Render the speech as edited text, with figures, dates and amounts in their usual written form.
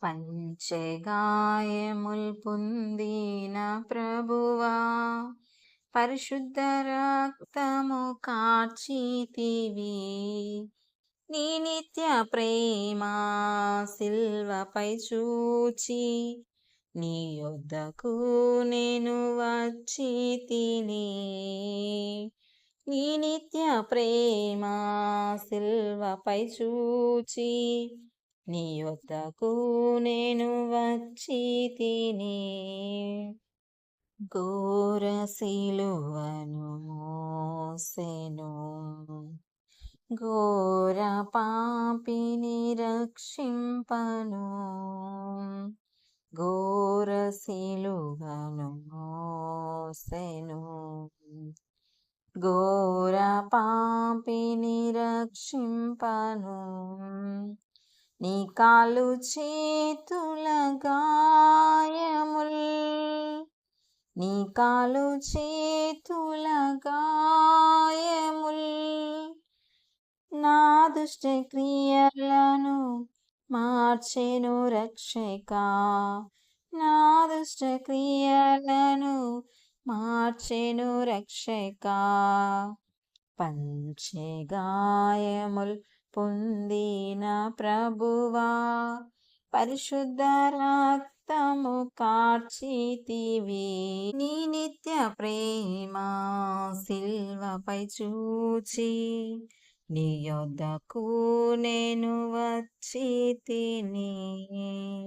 పంచగాయముల్ పొందిన ప్రభువా, పరిశుద్ధ రక్తము కార్చితివి. నీ నిత్య ప్రేమ సిల్వపై చూచి, నీ యొద్దకు నేను వచ్చి తిని. నీ నిత్య ప్రేమ సిల్వపై చూచి, నీ యొద్దకు నేను వచ్చి తిని. ఘోర సిలువను మోసెను, ఘోర పాపిని రక్షింపను. ఘోర సిలువను మోసెను, ఘోర పాపిని రక్షింపను. నీ కాళ్ళు చేతుల గాయముల్, నీ కాళ్ళు చేతుల గాయముల్ నా దుష్ట క్రియలను మార్చెను రక్షక. నా దుష్ట క్రియలను మార్చెను రక్షక. పంచగాయముల్ పొందిన ప్రభువా, పరిశుద్ధ రక్తము కార్చితివి. నీ నిత్య ప్రేమ సిల్వపై చూచి, నీ యొద్దకు నేను వచ్చి తిని.